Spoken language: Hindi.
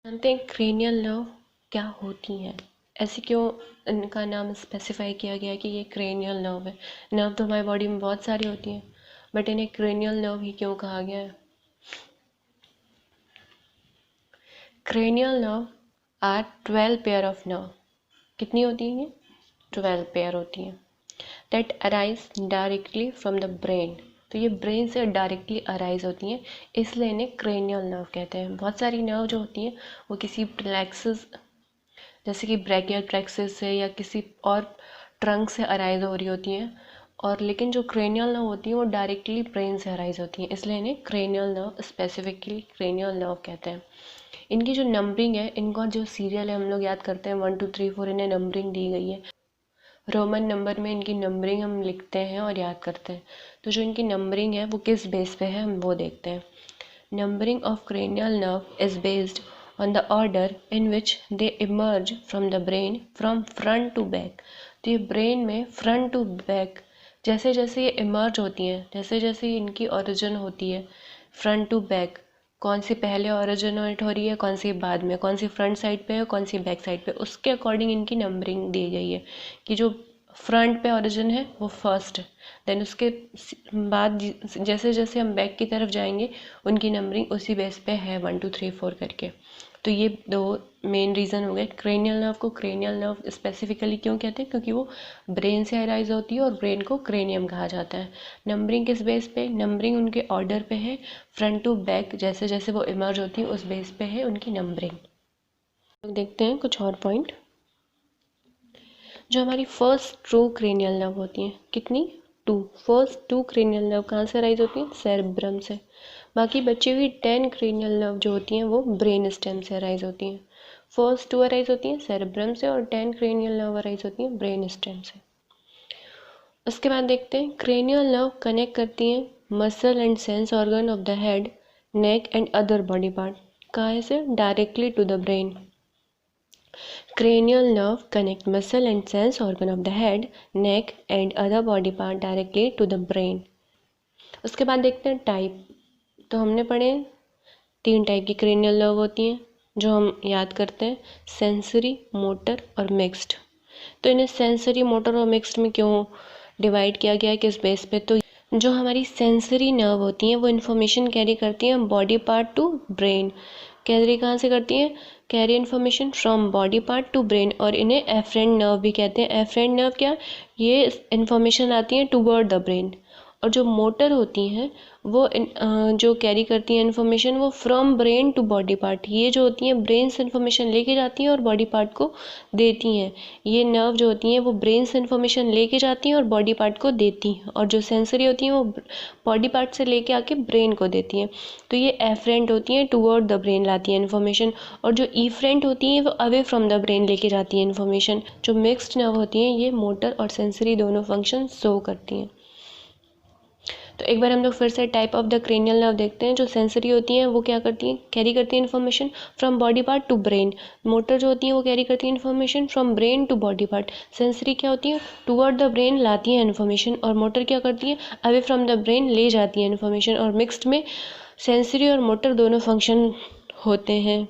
जानते हैं क्रेनियल नर्व क्या होती हैं, ऐसे क्यों इनका नाम स्पेसिफाई किया गया है कि ये क्रेनियल नर्व है। नर्व तो हमारी बॉडी में बहुत सारी होती हैं, बट इन्हें क्रेनियल नर्व ही क्यों कहा गया है। Cranial nerve are 12 pair of nerve. कितनी होती हैं? 12 पेयर होती हैं। That arise directly from the brain. तो ये ब्रेन से डायरेक्टली अराइज होती हैं, इसलिए इन्हें क्रेनियल नर्व कहते हैं। बहुत सारी नर्व जो होती हैं वो किसी प्लेक्सस जैसे कि ब्रैकियल प्लेक्सस से या किसी और ट्रंक से अराइज हो रही होती हैं, और लेकिन जो क्रेनियल नर्व होती हैं वो डायरेक्टली ब्रेन से अराइज होती हैं, इसलिए इन्हें cranial nerve specifically cranial nerve कहते हैं। इनकी जो नंबरिंग है, इनका जो सीरियल है हम लोग याद करते हैं 1 2 3 4, इन्हें नंबरिंग दी गई है। रोमन नंबर में इनकी नंबरिंग हम लिखते हैं और याद करते हैं। तो जो इनकी नंबरिंग है वो किस बेस पे है हम वो देखते हैं। Numbering of cranial nerve is based on the order in which they emerge from the brain from front to back। तो ये ब्रेन में फ्रंट टू बैक जैसे जैसे ये इमर्ज होती हैं, जैसे जैसे इनकी ओरिजिन होती है फ्रंट टू बैक, कौन सी पहले ओरिजिनेट हो रही है, कौन सी बाद में, कौन सी फ्रंट साइड पे है, कौन सी बैक साइड पे, उसके अकॉर्डिंग इनकी नंबरिंग दी गई है कि जो फ्रंट पे ओरिजिन है वो फर्स्ट है, देन उसके बाद जैसे जैसे हम बैक की तरफ जाएंगे उनकी नंबरिंग उसी बेस पे है 1 2 3 4 करके। तो ये दो मेन रीज़न हो गए। क्रेनियल नर्व को क्रेनियल नर्व स्पेसिफिकली क्यों कहते हैं, क्योंकि वो ब्रेन से अराइज होती है और ब्रेन को क्रेनियम कहा जाता है। नंबरिंग किस बेस पे? नंबरिंग उनके ऑर्डर पे है, फ्रंट टू बैक जैसे जैसे वो इमर्ज होती है उस बेस पे है उनकी नंबरिंग। देखते हैं कुछ और पॉइंट। जो हमारी फर्स्ट ट्रू क्रेनियल नर्व होती हैं, कितनी? 2। फर्स्ट 2 क्रेनियल नर्व कहाँ से अराइज होती हैं? सेरेब्रम से। बाकी बची हुई 10 क्रेनियल नर्व जो होती हैं वो ब्रेन स्टेम से अराइज होती हैं। फर्स्ट 2 अराइज होती हैं सेरेब्रम से और 10 क्रेनियल नर्व अराइज होती हैं ब्रेन स्टेम से। उसके बाद देखते हैं क्रेनियल नर्व कनेक्ट करती हैं muscle and sense organ of the head, neck and other body part. कहाँ से? Directly to the brain. Cranial nerve connect muscle and sense organ of the head, neck and other body part directly to the brain। उसके बाद देखते हैं टाइप। तो हमने पढ़े 3 टाइप की क्रेनियल नर्व होती हैं जो हम याद करते हैं, सेंसरी, मोटर और मिक्स्ड। तो इन्हें सेंसरी, मोटर और मिक्स्ड में क्यों डिवाइड किया गया है, किस बेस पे? तो जो हमारी सेंसरी नर्व होती हैं वो इन्फॉर्मेशन कैरी करती हैं body part to brain. Carry कहाँ से करती हैं? Carry information from body part to brain, और इन्हें एफरेंट नर्व भी कहते हैं। एफरेंट नर्व क्या? ये इन्फॉर्मेशन आती है टूवर्ड द ब्रेन। और जो मोटर होती हैं वो जो कैरी करती हैं इन्फॉर्मेशन वो from brain to body part. ये जो होती हैं ब्रेन से इन्फॉर्मेशन लेके जाती हैं और बॉडी पार्ट को देती हैं। ये नर्व जो होती हैं वो ब्रेन से इन्फॉर्मेशन लेके जाती हैं और बॉडी पार्ट को देती हैं, और जो सेंसरी होती हैं वो बॉडी पार्ट से लेके आके ब्रेन को देती हैं। तो ये एफरेंट होती हैं, टूवर्ड द ब्रेन लाती हैं इन्फॉर्मेशन, और जो ईफरेंट होती हैं वो अवे फ्रॉम द ब्रेन लेके जाती हैं इन्फॉर्मेशन। जो मिक्स्ड नर्व होती हैं ये मोटर और सेंसरी दोनों फंक्शन शो करती हैं। तो एक बार हम लोग फिर से type of the cranial nerve देखते हैं। जो सेंसरी होती हैं वो क्या करती हैं? कैरी करती हैं information from body part to brain. Motor जो होती हैं वो कैरी करती हैं information from brain to body part. Sensory क्या होती हैं? टूवर्ड द ब्रेन लाती हैं इन्फॉर्मेशन, और मोटर क्या करती हैं? अवे फ्रॉम द ब्रेन ले जाती हैं इन्फॉर्मेशन। और मिक्स्ड में सेंसरी और मोटर दोनों फंक्शन होते हैं।